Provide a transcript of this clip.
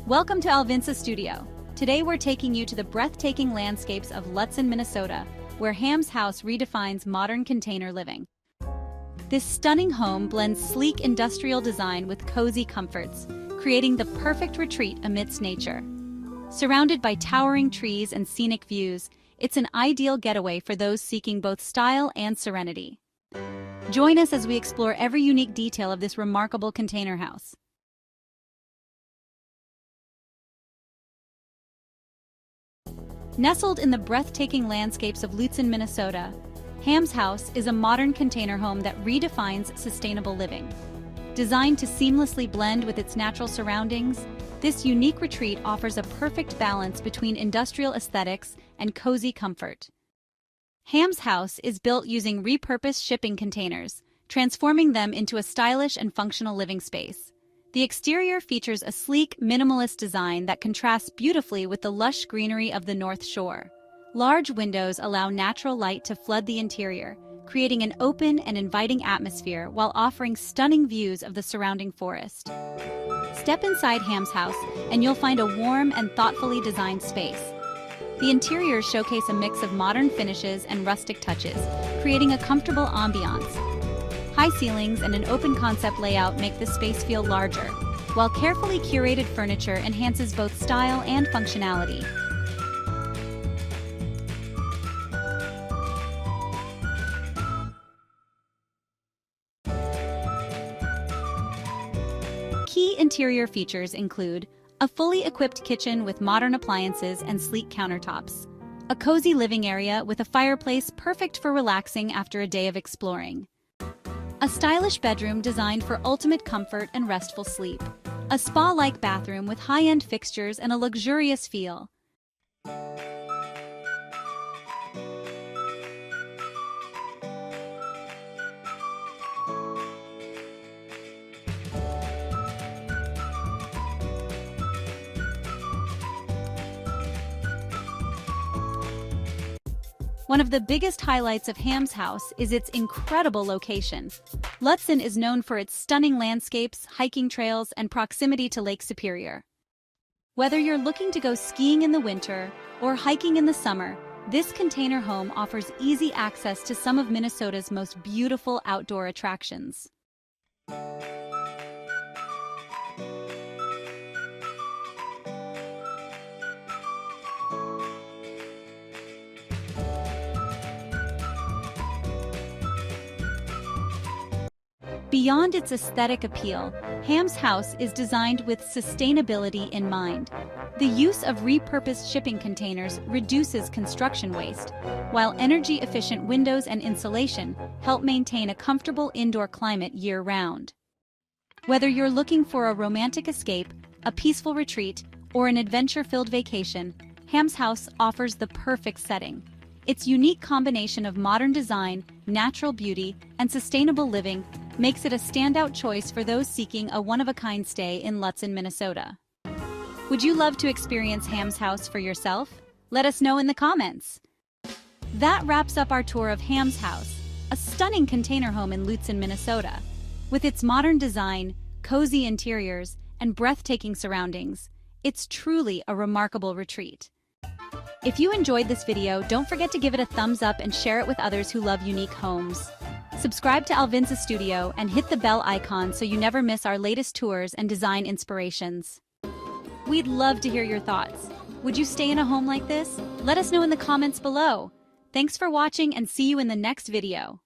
Welcome to Alvinsa Studio. Today we're taking you to the breathtaking landscapes of Lutsen, Minnesota, where Haus redefines modern container living. This stunning home blends sleek industrial design with cozy comforts, creating the perfect retreat amidst nature. Surrounded by towering trees and scenic views, it's an ideal getaway for those seeking both style and serenity. Join us as we explore every unique detail of this remarkable container house. Nestled in the breathtaking landscapes of Lutsen, Minnesota, Haus is a modern container home that redefines sustainable living. Designed to seamlessly blend with its natural surroundings, this unique retreat offers a perfect balance between industrial aesthetics and cozy comfort. Haus is built using repurposed shipping containers, transforming them into a stylish and functional living space. The exterior features a sleek, minimalist design that contrasts beautifully with the lush greenery of the North Shore. Large windows allow natural light to flood the interior, creating an open and inviting atmosphere while offering stunning views of the surrounding forest. Step inside Haus and you'll find a warm and thoughtfully designed space. The interiors showcase a mix of modern finishes and rustic touches, creating a comfortable ambiance. High ceilings and an open-concept layout make this space feel larger, while carefully curated furniture enhances both style and functionality. Key interior features include a fully equipped kitchen with modern appliances and sleek countertops, a cozy living area with a fireplace perfect for relaxing after a day of exploring, a stylish bedroom designed for ultimate comfort and restful sleep, a spa-like bathroom with high-end fixtures and a luxurious feel. One of the biggest highlights of Haus is its incredible location. Lutsen is known for its stunning landscapes, hiking trails, and proximity to Lake Superior. Whether you're looking to go skiing in the winter or hiking in the summer, this container home offers easy access to some of Minnesota's most beautiful outdoor attractions. Beyond its aesthetic appeal, Haus is designed with sustainability in mind. The use of repurposed shipping containers reduces construction waste, while energy-efficient windows and insulation help maintain a comfortable indoor climate year-round. Whether you're looking for a romantic escape, a peaceful retreat, or an adventure-filled vacation, Haus offers the perfect setting. Its unique combination of modern design, natural beauty, and sustainable living makes it a standout choice for those seeking a one-of-a-kind stay in Lutsen, Minnesota. Would you love to experience Haus for yourself? Let us know in the comments. That wraps up our tour of Haus, a stunning container home in Lutsen, Minnesota. With its modern design, cozy interiors, and breathtaking surroundings, it's truly a remarkable retreat. If you enjoyed this video, don't forget to give it a thumbs up and share it with others who love unique homes. Subscribe to Alvinsa Studio and hit the bell icon so you never miss our latest tours and design inspirations. We'd love to hear your thoughts. Would you stay in a home like this? Let us know in the comments below. Thanks for watching and see you in the next video.